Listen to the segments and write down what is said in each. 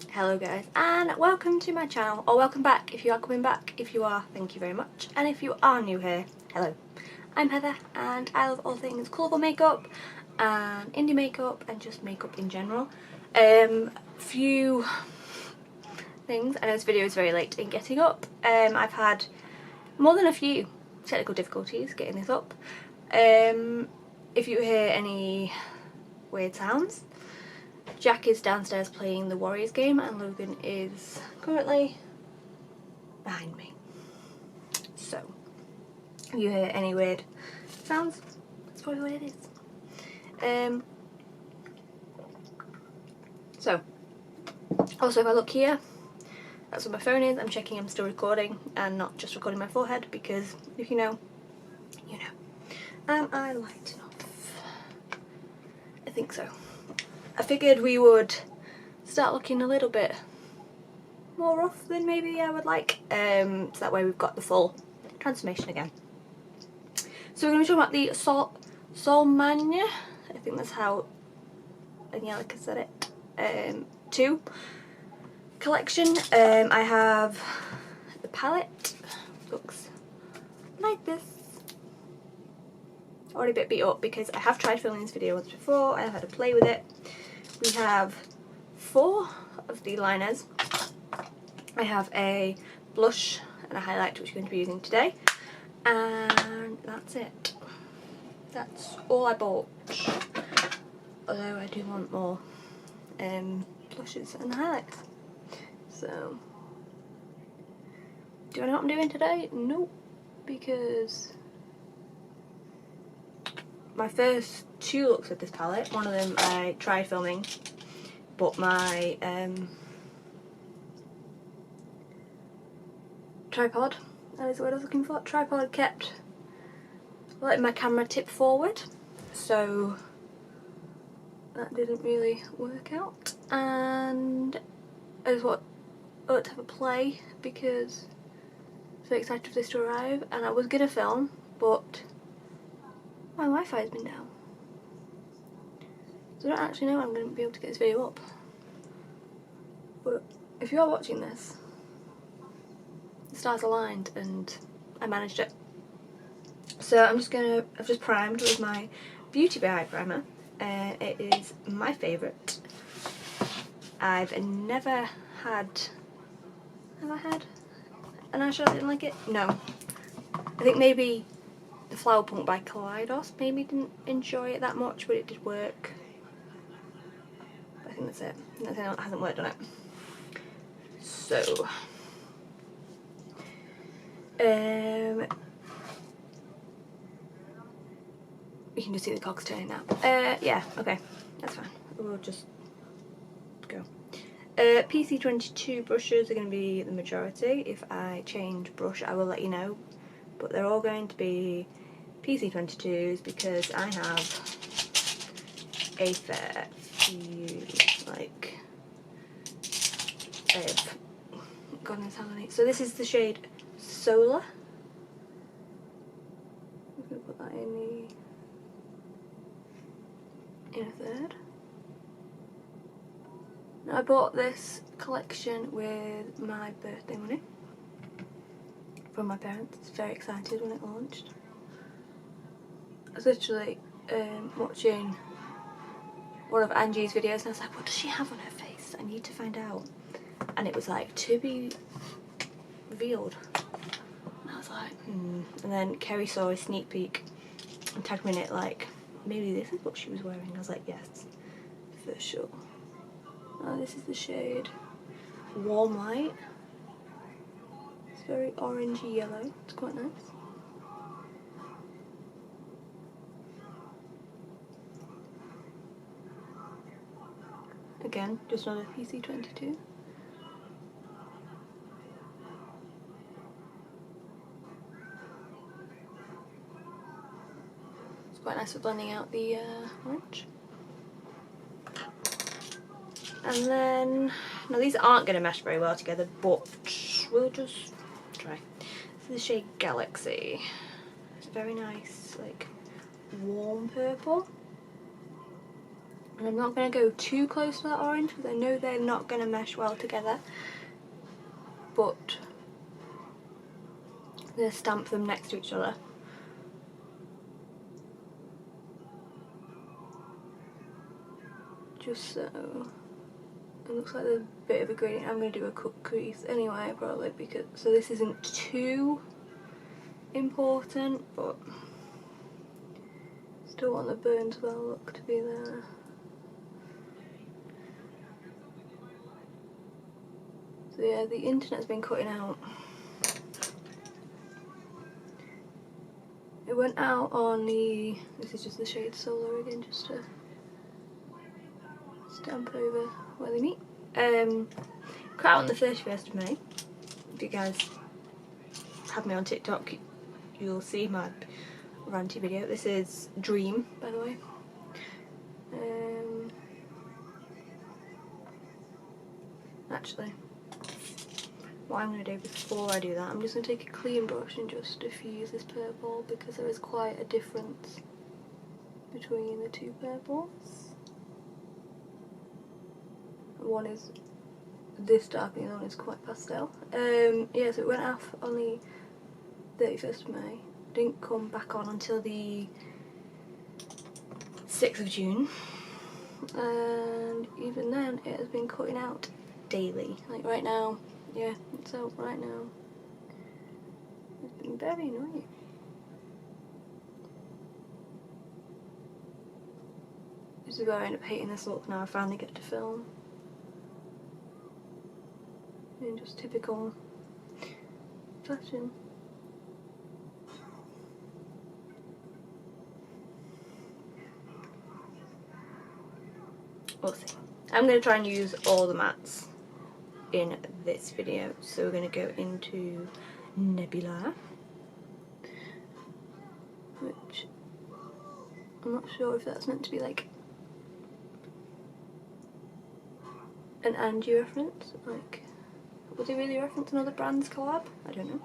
Hello guys, and welcome to my channel, or welcome back if you are coming back. If you are, thank you very much, and if you are new here, hello. I'm Heather and I love all things colourful makeup and indie makeup and just makeup in general. Few things. I know this video is very late in getting up. I've had more than a few technical difficulties getting this up. If you hear any weird sounds, Jack is downstairs playing the Warriors game and Logan is currently behind me. So, if you hear any weird sounds, that's probably what it is. So, also if I look here, that's where my phone is. I'm checking I'm still recording and not just recording my forehead, because if you know, you know. Am I light enough? I think so. I figured we would start looking a little bit more rough than maybe I would like, so that way we've got the full transformation again. So we're going to be talking about the Solmane, I think that's how Angelica said it, 2 collection. I have the palette, looks like this. Already a bit beat up because I have tried filming this video once before and I've had to play with it. We have 4 of the liners. I have a blush and a highlight which we're going to be using today, and that's it. That's all I bought, although I do want more blushes and highlights. So, do I know what I'm doing today? Nope, because my first 2 looks with this palette, one of them I tried filming, but my tripod, that is the word I was looking for, tripod kept letting my camera tip forward, so that didn't really work out, and I just want to have a play because I'm so excited for this to arrive, and I was going to film, but my Wi-Fi has been down, so I don't actually know when I'm going to be able to get this video up. But if you are watching this, the stars aligned and I managed it. So I've just primed with my Beauty by Eye primer. It is my favourite. I've never had, have I had an eyeshadow I didn't like it? No. I think maybe the Flower Punk by Kaleidos, maybe didn't enjoy it that much, but it did work. But I think that's it. Nothing else hasn't worked on it. So, you can just see the cogs turning now. Yeah, okay, that's fine. We'll just go. PC22 brushes are going to be the majority. If I change brush, I will let you know. But they're all going to be PC22s because I have a fair few, like, God knows how many. So this is the shade Solar. I'm going to put that in a third. Now I bought this collection with my birthday money from my parents. I was very excited when it launched. I was literally watching one of Angie's videos and I was like, what does she have on her face? I need to find out. And it was like, to be revealed. And I was like, And then Kerry saw a sneak peek and tagged me in it like, maybe this is what she was wearing. I was like, yes, for sure. Oh, this is the shade Warm Light. It's very orangey yellow. It's quite nice. Again, just another PC22. It's quite nice for blending out the orange. And then, now these aren't going to mesh very well together, but we'll just try. This is the shade Galaxy. It's a very nice, like, warm purple. And I'm not going to go too close to that orange because I know they're not going to mesh well together. But I'm going to stamp them next to each other. Just so it looks like there's a bit of a gradient. I'm going to do a cut crease anyway, probably, because so this isn't too important, but still want the burnt well look to be there. So yeah, the internet's been cutting out. It went out on the, this is just the shade Solar again, just to stamp over where they meet. Cut out on the 31st of May. If you guys have me on TikTok, you'll see my ranty video. This is Dream, by the way. Actually, what I'm going to do before I do that, I'm just going to take a clean brush and just diffuse this purple because there is quite a difference between the two purples. One is this dark and the other one is quite pastel. Yeah, so it went off on the 31st of May. Didn't come back on until the 6th of June. And even then it has been cutting out daily. Like right now, yeah, it's out right now. It's been very annoying. This is where I end up hating this look now. I finally get to film. In just typical fashion. We'll see. I'm going to try and use all the mattes in this video. So we're going to go into Nebula, which I'm not sure if that's meant to be like an Angie reference, like would they really reference another brand's collab? I don't know.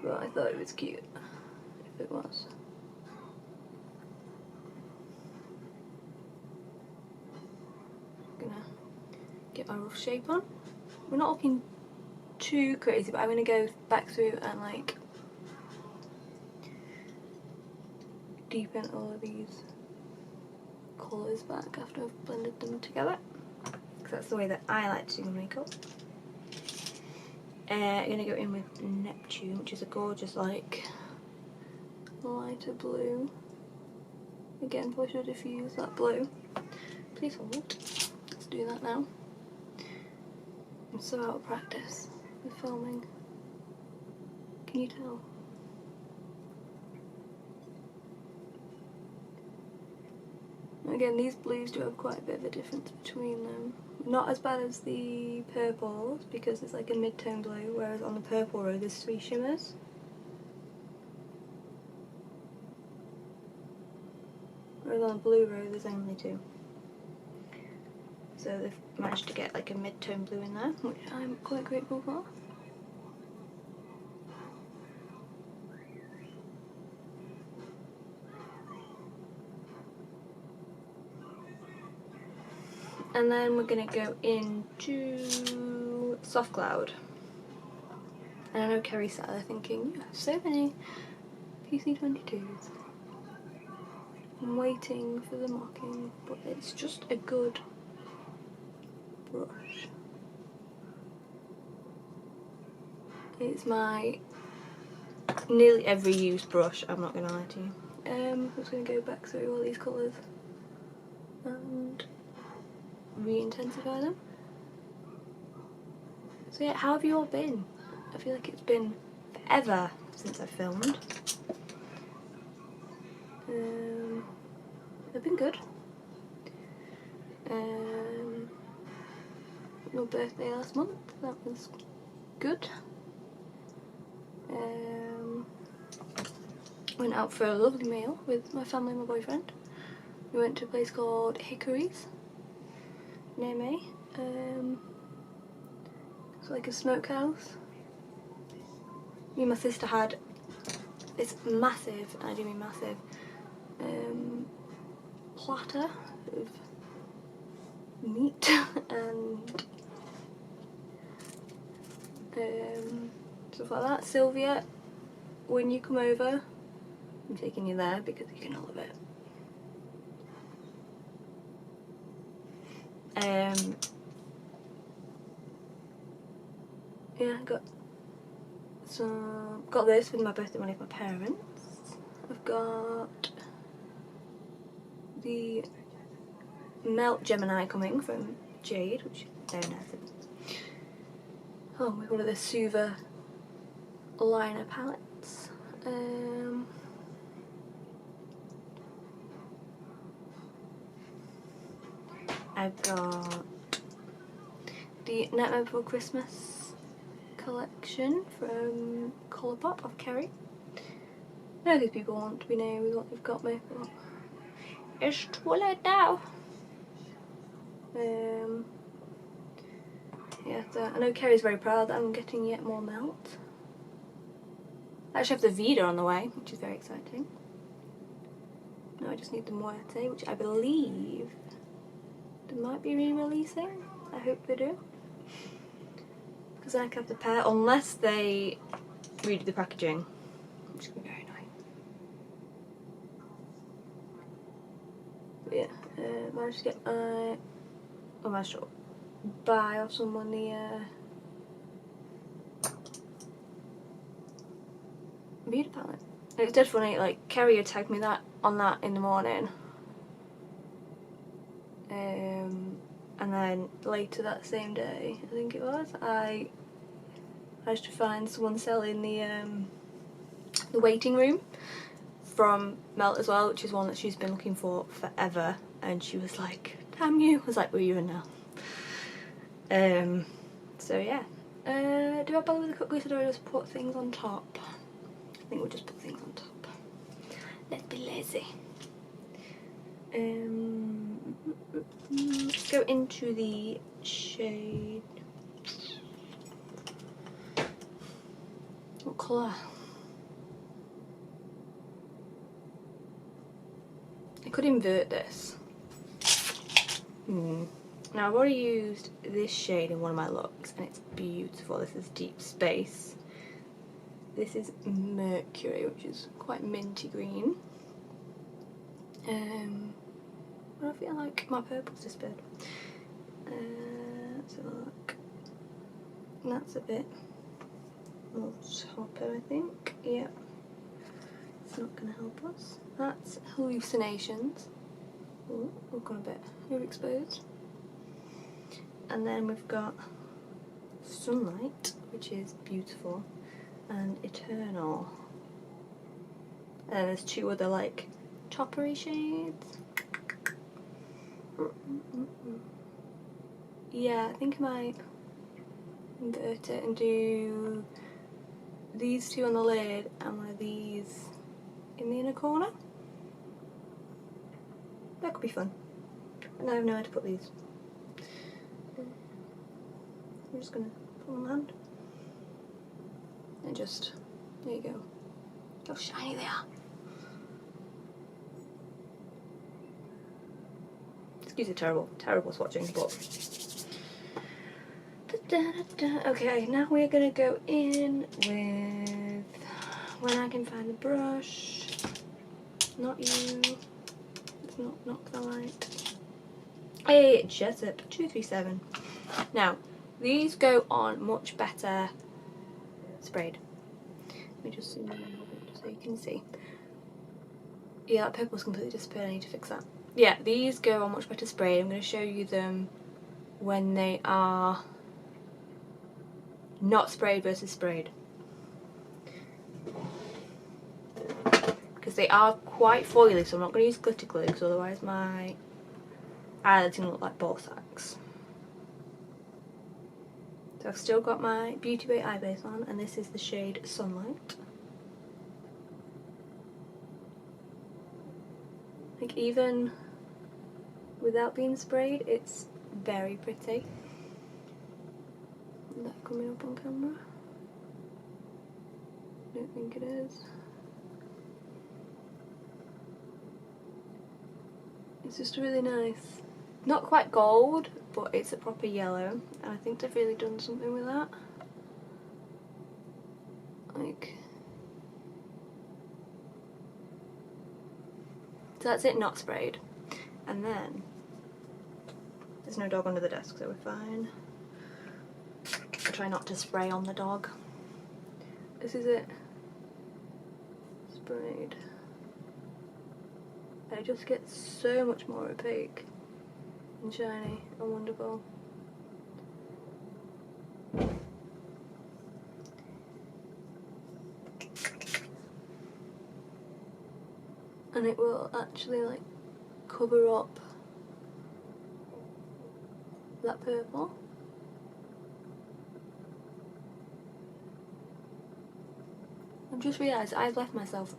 But I thought it was cute if it was. Gonna get my rough shape on. We're not looking too crazy, but I'm gonna go back through and like deepen all of these colours back after I've blended them together. That's the way that I like to do makeup. I'm gonna go in with Neptune, which is a gorgeous like lighter blue. Again, probably should diffuse that blue. Please hold. Let's do that now. I'm so out of practice with filming. Can you tell? Again, these blues do have quite a bit of a difference between them. Not as bad as the purples because it's like a mid-tone blue, whereas on the purple row there's 3 shimmers. Whereas on the blue row there's only 2. So they've managed to get like a mid-tone blue in there, which I'm quite grateful for. And then we're going to go into Soft Cloud. And I know Kerry sat there thinking, you have so many PC22s. I'm waiting for the mocking, but it's just a good brush. It's my nearly every used brush, I'm not going to lie to you. I'm just going to go back through all these colours and re-intensify them. So yeah, how have you all been? I feel like it's been forever since I filmed. I've been good. Your birthday last month, that was good. Went out for a lovely meal with my family and my boyfriend. We went to a place called Hickories near me. It's like a smokehouse. Me and my sister had this massive, and I do mean massive, platter of meat and stuff like that. Sylvia, when you come over, I'm taking you there because you can love it. Yeah, got this with my birthday money for my parents. I've got the Melt Gemini coming from Jade, which is very nice. Oh, with one of the Suva liner palettes. I've got the Nightmare Before Christmas collection from Colourpop of Kerry. I know these people want to be named with what they've got me, but it's too late now. Yeah, so I know Kerry's very proud that I'm getting yet more melt. I actually have the Vida on the way, which is very exciting. Now I just need the Muerte, which I believe they might be re-releasing. I hope they do. Because then I can have the pair, unless they redo the packaging, which is going to be very nice. But yeah, managed to get my... I managed to buy off someone the Vida palette. It was dead funny, like Kerry had tagged me on that in the morning. And then later that same day, I think it was, I managed to find someone selling the waiting room from Melt as well, which is one that she's been looking for forever. And she was like, "Damn you!" I was like, "We're you now." So yeah. Do I bother with the cut grease or do I just put things on top? I think we'll just put things on top. Let's be lazy. Let's go into the shade. What colour? I could invert this. Now I've already used this shade in one of my looks and it's beautiful. This is Deep Space. This is Mercury, which is quite minty green. I feel like my purple's disappeared. Let's have a look. And that's a bit more topper, I think. Yep. It's not going to help us. That's Hallucinations. Oh, we've gone a bit overexposed. And then we've got Sunlight, which is beautiful, and Eternal. And there's two other like toppery shades. Yeah, I think I might invert it and do these two on the lid and one of these in the inner corner. That could be fun. And I have no idea to put these. I'm just going to put them on hand. And just, there you go. Look how shiny they are. Excuse the terrible swatching, but... Okay, now we're going to go in with... When I can find the brush. Not you. It's not the light. Hey, Jessup 237. Now, these go on much better sprayed. Let me just zoom in a little bit so you can see. Yeah, that purple's completely disappeared. I need to fix that. Yeah, these go on much better sprayed. I'm going to show you them when they are not sprayed versus sprayed. Because they are quite foily, so I'm not going to use glitter glue because otherwise my eyelids are going to look like ball sacks. So I've still got my Beauty Bay eye base on, and this is the shade Sunlight. Like even without being sprayed, it's very pretty. Is that coming up on camera? I don't think it is. It's just really nice. Not quite gold, but it's a proper yellow, and I think they've really done something with that. Like, so that's it, not sprayed. And then there's no dog under the desk, so we're fine. I try not to spray on the dog. This is it, sprayed. And it just gets so much more opaque and shiny and wonderful. And it will actually like cover up that purple. I've just realised I've left myself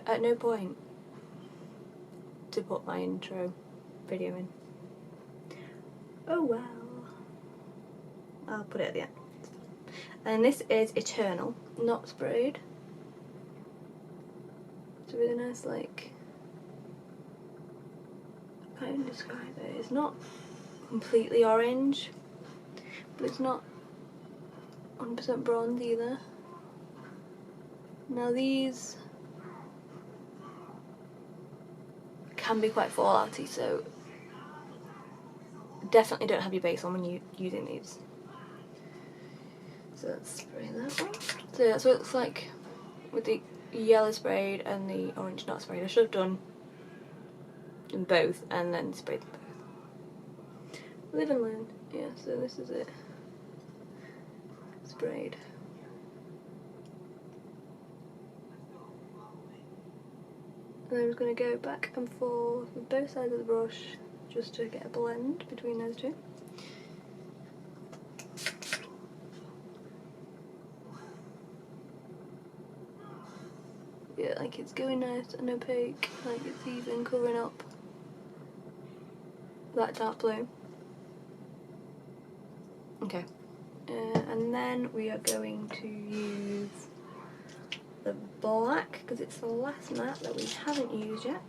at no point to put my intro video in. Oh well. I'll put it at the end. And this is Eternal, not sprayed. It's a really nice, like, I can't even describe it. It's not completely orange, but it's not 100% bronze either. Now these can be quite fallouty, so definitely don't have your base on when you're using these. So let's spray that one. So that's what it's like with the yellow sprayed and the orange not sprayed. I should have done them both and then sprayed them both. Live and learn. Yeah, so this is it. Sprayed. And I'm just going to go back and forth with both sides of the brush just to get a blend between those two. Yeah, like it's going nice and opaque, like it's even covering up that dark blue. Okay, and then we are going to use the black, because it's the last matte that we haven't used yet.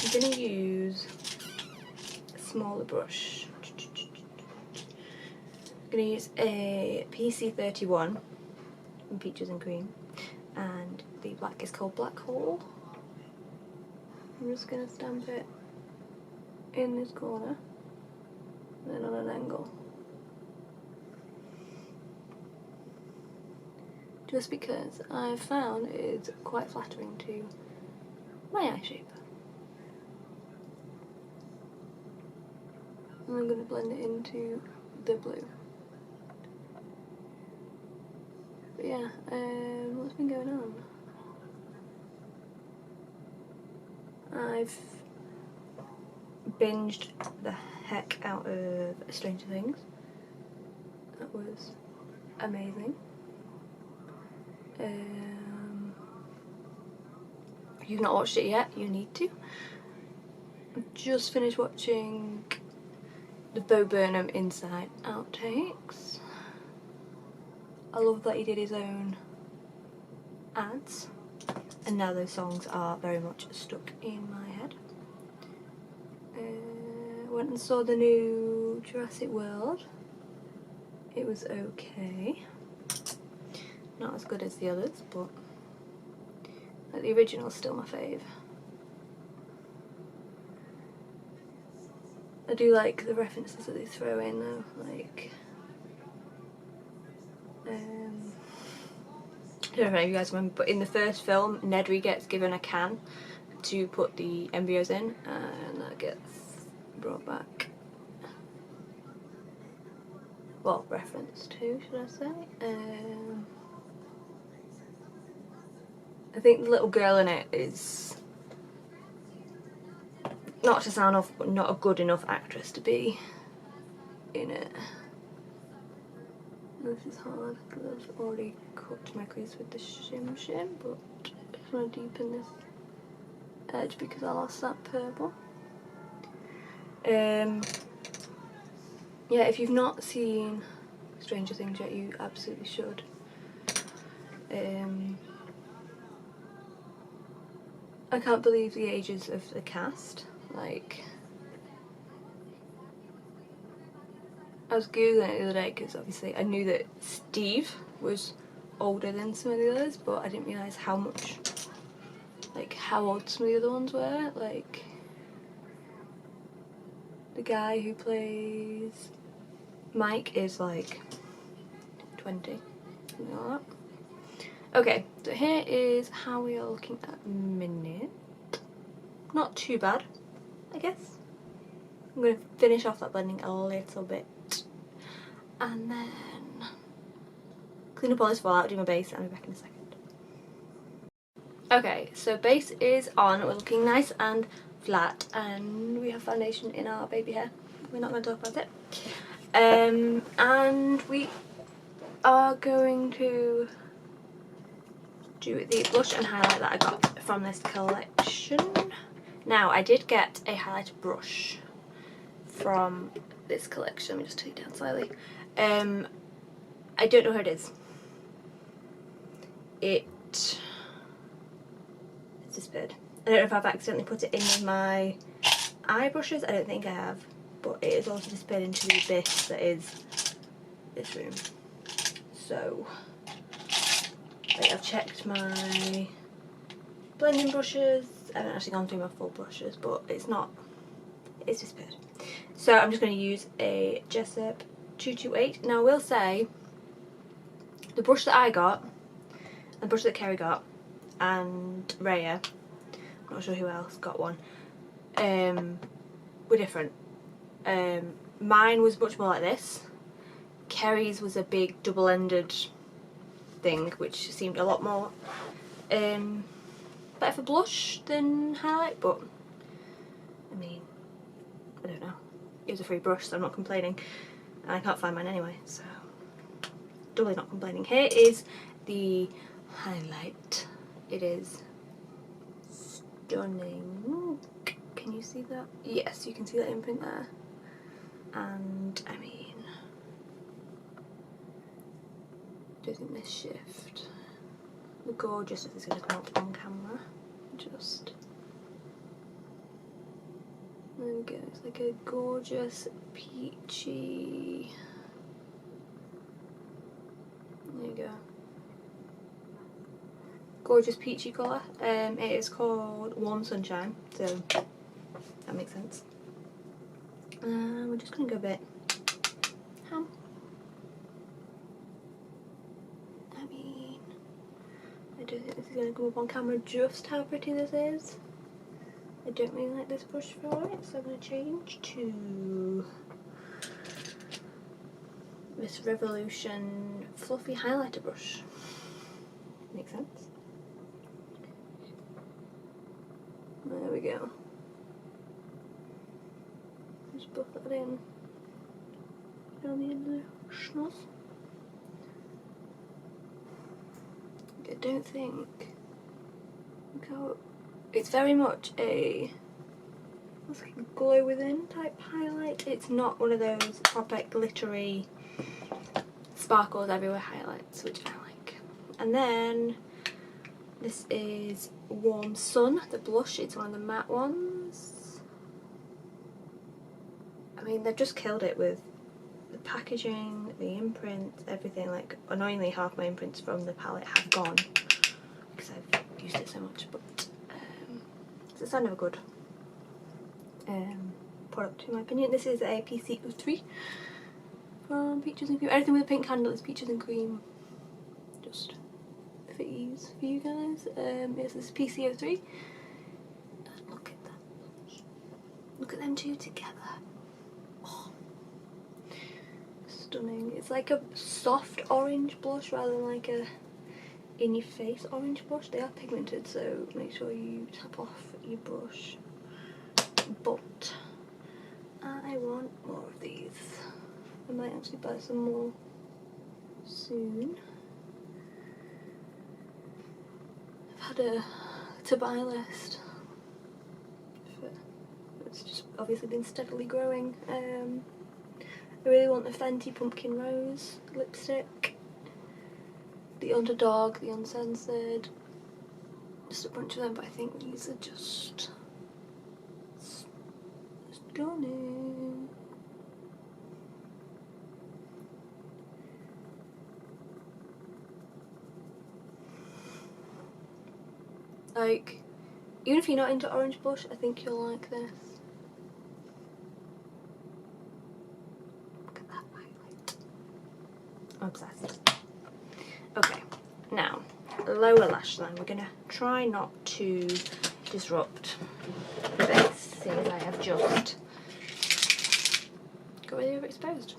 I'm going to use a smaller brush. I'm going to use a PC31 in Peaches and Cream, and the black is called Black Hole. I'm just going to stamp it in this corner, and then on an angle. Just because I've found it's quite flattering to my eye shape. And I'm going to blend it into the blue. But yeah, what's been going on? I've binged the heck out of Stranger Things. That was amazing. If you've not watched it yet, you need to. I've just finished watching the Bo Burnham Inside outtakes. I love that he did his own ads, and now those songs are very much stuck in my head. Went and saw the new Jurassic World. It was okay. Not as good as the others, but the original's still my fave. I do like the references that they throw in though, like I don't know if you guys remember, but in the first film, Nedry gets given a can to put the embryos in, and that gets brought back. Well, reference to, should I say? I think the little girl in it is, not to sound off, but not a good enough actress to be in it. This is hard because I've already cut my crease with the shim shim, but I just want to deepen this edge because I lost that purple. Yeah, if you've not seen Stranger Things yet, you absolutely should. I can't believe the ages of the cast. Like, I was googling it the other day because obviously I knew that Steve was older than some of the others, but I didn't realise how much, like how old some of the other ones were. Like the guy who plays Mike is like 20, something like that. Okay, so here is how we are looking at minute. Not too bad, I guess. I'm going to finish off that blending a little bit and then clean up all this fallout, do my base, and I'll be back in a second. Okay, so base is on, we're looking nice and flat, and we have foundation in our baby hair. We're not going to talk about it. And we are going to do the blush and highlight that I got from this collection. Now, I did get a highlighter brush from this collection. Let me just take it down slightly. I don't know who it is. It's disappeared. I don't know if I've accidentally put it in with my eye brushes. I don't think I have, but it is also disappeared into the abyss that is this room. So, like, I've checked my blending brushes. I haven't actually gone through my full brushes, but it's disappeared. So I'm just going to use a Jessup 228. Now I will say, the brush that I got, and the brush that Kerry got, and Raya, I'm not sure who else got one, were different. Mine was much more like this. Kerry's was a big double-ended thing, which seemed a lot more better for blush than highlight, but I mean, I don't know. It was a free brush, so I'm not complaining. And I can't find mine anyway, so doubly not complaining. Here is the highlight. It is stunning. Can you see that? Yes, you can see that imprint there. And I mean, doesn't this shift? The gorgeousness is going to come up on camera. Just there we go. It's like a gorgeous peachy. There you go. Gorgeous peachy colour. It is called Warm Sunshine, so that makes sense. We're just going to go a bit ham. I mean, I don't think this is going to come up on camera just how pretty this is. I don't really like this brush for it, so I'm going to change to this Revolution fluffy highlighter brush. Makes sense. There we go. Just buff that in down the end of the schnoz. I don't think. Look how it's very much a like glow within type highlight. It's not one of those proper glittery sparkles everywhere highlights, which I like. And then this is Warm Sun, the blush. It's one of the matte ones. I mean, they've just killed it with the packaging, the imprint, everything. Like, annoyingly, half my imprints from the palette have gone because I've used it so much, but it's a sign of a good product in my opinion. This is a PC03 from Peaches and Cream. Anything with a pink handle is Peaches and Cream, just for ease for you guys. Yes, this is PC03. Look at that. Look at them two together. Oh, stunning. It's like a soft orange blush rather than like a in your face orange blush. They are pigmented, so make sure you tap off your brush. But I want more of these. I might actually buy some more soon. I've had a to buy list. It's just obviously been steadily growing. I really want the Fenty Pumpkin Rose lipstick, the Underdog, the Uncensored, just a bunch of them, but I think these are just Done. Like, even if you're not into orange blush, I think you'll like this. Look at that highlight. I'm obsessed. Okay, now, lower lash line. We're gonna try not to disrupt the base, seeing as I have just got really overexposed.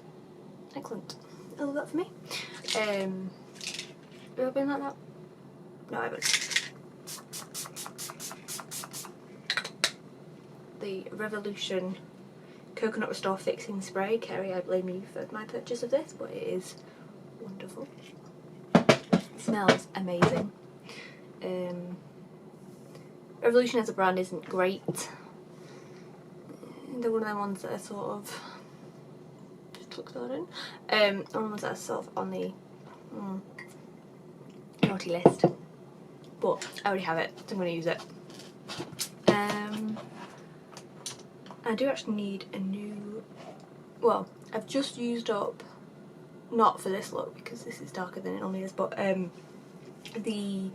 Excellent. I love that for me. Have I been like that? No, I haven't. The Revolution Coconut Restore Fixing Spray. Kerry, I blame you for my purchase of this, but it is wonderful. It smells amazing. Revolution as a brand isn't great. They're one of them ones that are sort of one of the ones that are sort of on the naughty list. But I already have it, so I'm going to use it. I do actually need a new, well, I've just used up, not for this look because this is darker than it normally is, but the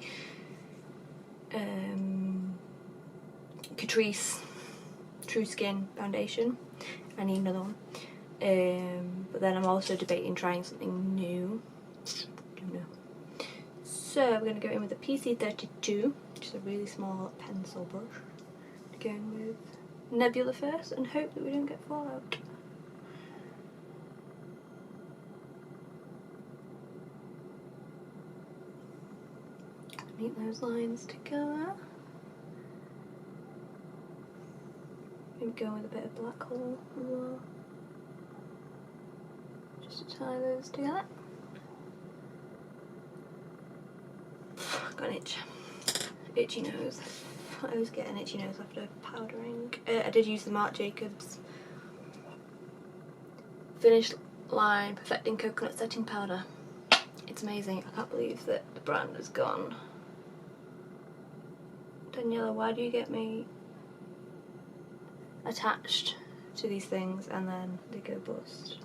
Catrice True Skin foundation. I need another one. But then I'm also debating trying something new. Don't know. So we're going to go in with a PC32, which is a really small pencil brush. Go in with Nebula first and hope that we don't get fallout. Meet those lines together. Maybe go with a bit of black hole as well. Just to tie those together. Got an itch. Itchy nose. I always get an itchy nose after powdering. I did use the Marc Jacobs Finish Line Perfecting Coconut Setting Powder. It's amazing. I can't believe that the brand has gone. Daniela, why do you get me attached to these things and then they go bust?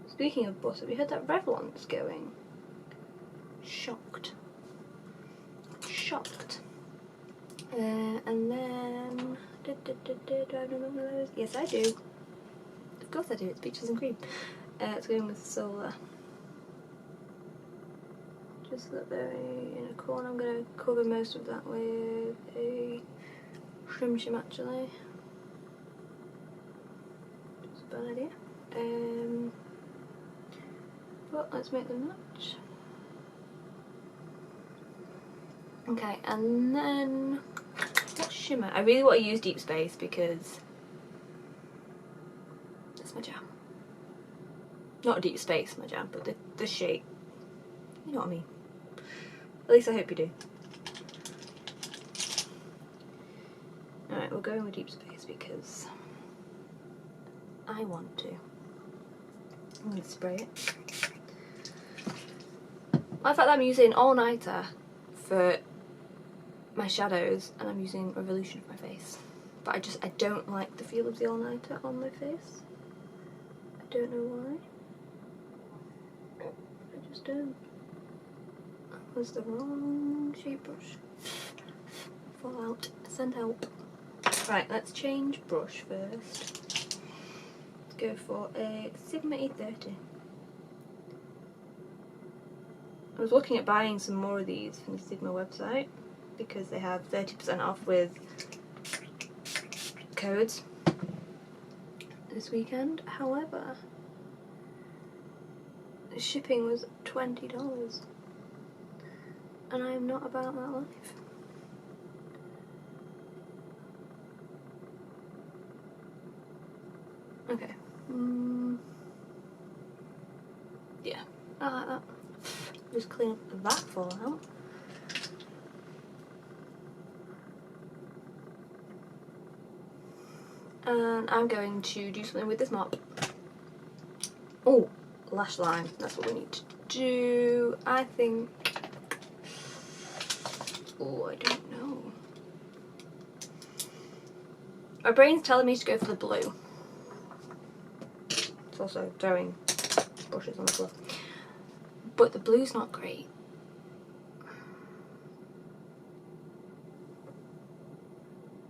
Speaking of bust, have you heard that Revlon's going? Shocked. Shocked. And then do I have none of those? Yes, I do. Of course I do. It's peaches and cream. It's going with Solar. Just that very inner corner. I'm going to cover most of that with a Shim Shim actually. Just a bad idea. But let's make them match. Okay, and then what shimmer? I really want to use Deep Space because that's my jam. Not Deep Space, my jam, but the shape. You know what I mean. At least I hope you do. Alright, we'll go in with Deep Space because I want to. I'm going to spray it. The fact that I'm using All Nighter for my shadows and I'm using Revolution for my face. But I don't like the feel of the All Nighter on my face. I don't know why. I just don't. That was the wrong shape brush. Fallout. Send help. Right, let's change brush first. Let's go for a Sigma E30. I was looking at buying some more of these from the Sigma website because they have 30% off with codes this weekend. However, the shipping was $20 and I am not about that life. Okay. Yeah, I like that. Just clean up that fallout. And I'm going to do something with this mop. Oh, lash line. That's what we need to do. I think. Oh, I don't know. My brain's telling me to go for the blue. It's also throwing brushes on the floor. But the blue's not great.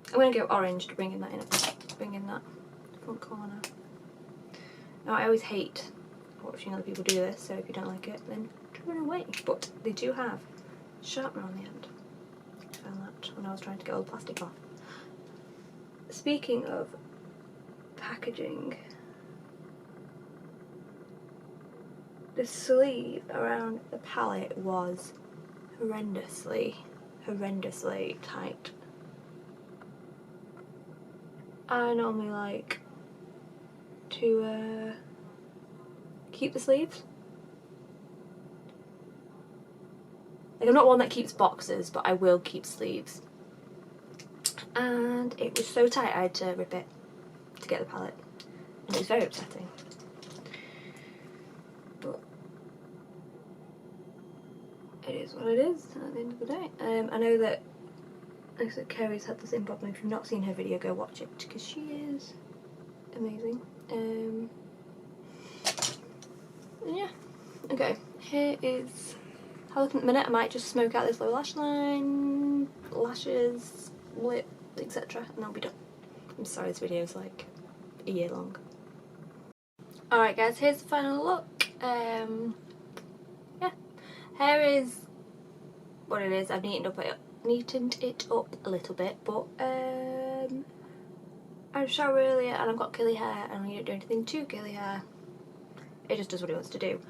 I'm going to go orange to bring in that front corner. Now I always hate watching other people do this, so if you don't like it then turn away. But they do have sharpener on the end. I found that when I was trying to get all the plastic off. Speaking of packaging, the sleeve around the palette was horrendously tight. I normally like to keep the sleeves. Like, I'm not one that keeps boxes, but I will keep sleeves. And it was so tight I had to rip it to get the palette, and it was very upsetting. But it is what it is at the end of the day. I know that, like I said, Kerry's had the same problem. If you've not seen her video, go watch it because she is amazing. And yeah, okay, here is how I look at the minute. I might just smoke out this lower lash line, lashes, lip, etc., and I'll be done. I'm sorry this video is like a year long. Alright guys, here's the final look. Yeah, hair is what it is. I've neatened it up a little bit, but I showered earlier and I've got curly hair, and we don't do anything to curly hair. It just does what it wants to do.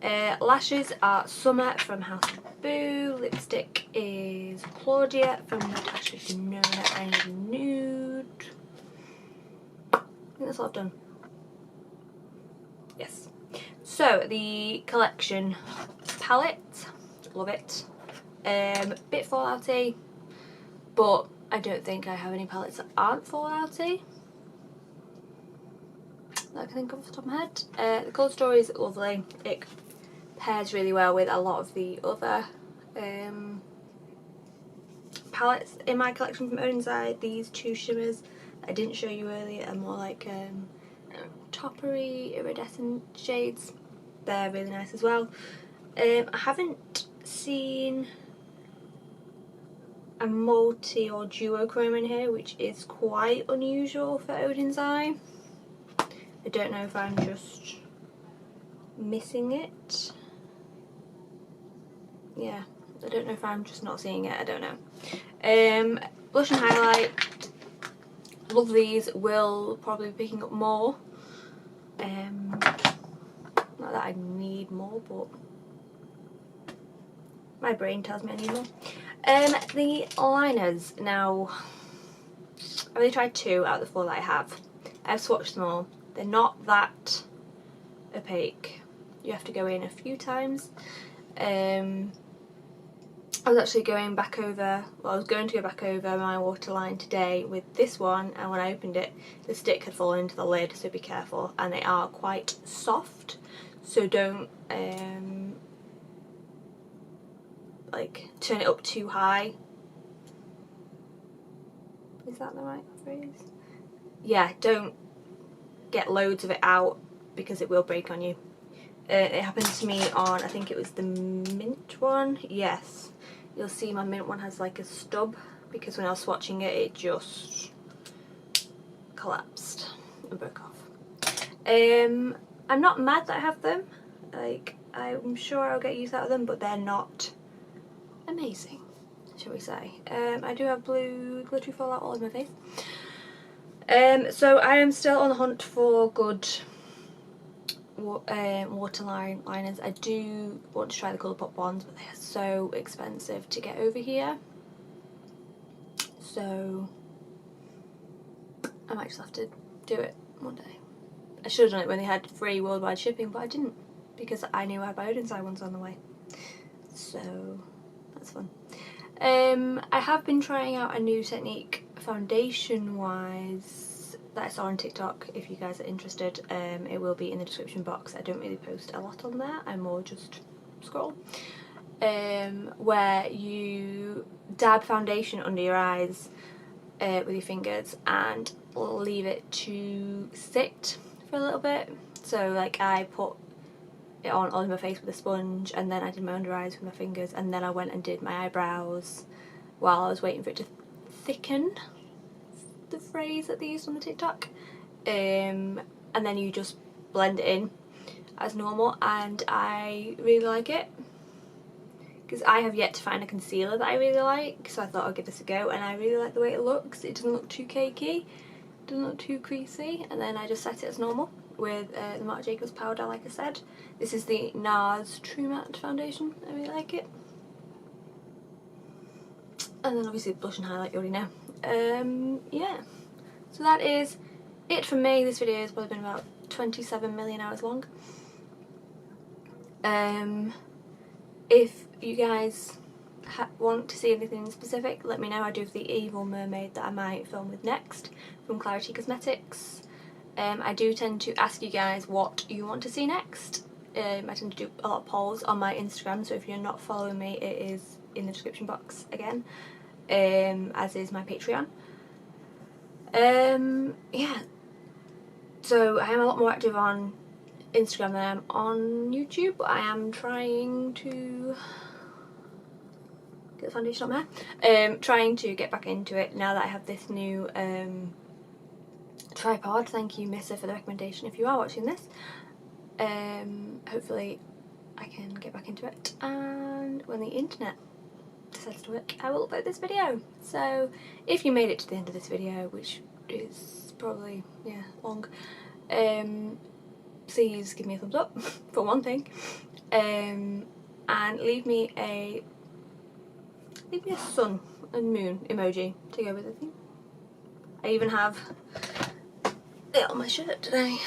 Lashes are Summer from House of Boo. Lipstick is Claudia from Natasha Denona and Nude. I think that's all I've done. Yes. So the collection palette, love it. Bit fallouty, but I don't think I have any palettes that aren't fallouty that I can think of off the top of my head. The colour story is lovely. It pairs really well with a lot of the other palettes in my collection from Odens Eye. These two shimmers that I didn't show you earlier are more like toppery, iridescent shades. They're really nice as well. I haven't seen a multi or duochrome in here, which is quite unusual for Odens Eye. I don't know if I'm just missing it. Yeah, I don't know if I'm just not seeing it, I don't know. Blush and highlight, love these, will probably be picking up more. Not that I need more, but my brain tells me I need more. The liners, now I've only tried 2 out of the 4 that I have. I've swatched them all. They're not that opaque. You have to go in a few times. I was actually going back over, well I was going to go back over my waterline today with this one, and when I opened it the stick had fallen into the lid, so be careful. And they are quite soft, so don't like turn it up too high. Is that the right phrase? Yeah, don't get loads of it out because it will break on you. It happened to me on, I think it was the mint one. Yes, you'll see my mint one has like a stub because when I was swatching it, it just collapsed and broke off. I'm not mad that I have them. Like, I'm sure I'll get use out of them, but they're not amazing, shall we say. I do have blue glittery fallout all over my face. So I am still on the hunt for good waterline liners. I do want to try the Colourpop ones, but they are so expensive to get over here. So I might just have to do it one day. I should have done it when they had free worldwide shipping, but I didn't because I knew I had my Odens Eye ones on the way. So that's fun. I have been trying out a new technique foundation wise that I saw on TikTok. If you guys are interested, it will be in the description box. I don't really post a lot on there, I more just scroll. Where you dab foundation under your eyes with your fingers, and leave it to sit for a little bit. So like I put it on all over my face with a sponge, and then I did my under eyes with my fingers, and then I went and did my eyebrows while I was waiting for it to thicken, the phrase that they used on the TikTok. And then you just blend it in as normal, and I really like it because I have yet to find a concealer that I really like, so I thought I'd give this a go, and I really like the way it looks. It doesn't look too cakey, doesn't look too creasy, and then I just set it as normal with the Marc Jacobs powder, like I said. This is the NARS True Matte foundation. I really like it. And then obviously the blush and highlight, you already know. Yeah, so that is it for me. This video has probably been about 27 million hours long. If you guys want to see anything specific, let me know. I do have the evil mermaid that I might film with next from Clarity Cosmetics. I do tend to ask you guys what you want to see next. I tend to do a lot of polls on my Instagram, so if you're not following me, it is in the description box again, as is my Patreon. Yeah, so I am a lot more active on Instagram than I am on YouTube. I am trying to get the foundation on there. Trying to get back into it now that I have this new tripod. Thank you, Missa, for the recommendation if you are watching this. Hopefully I can get back into it, and when the internet decides to work, I will upload this video. So if you made it to the end of this video, which is probably, yeah, long, please give me a thumbs up for one thing, and leave me a sun and moon emoji to go with the thing. I even have it on my shirt today.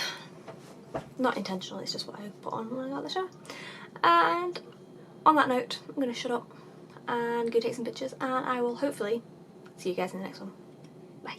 Not intentional, it's just what I put on when I got out of the shower. And on that note, I'm going to shut up and go take some pictures, and I will hopefully see you guys in the next one. Bye.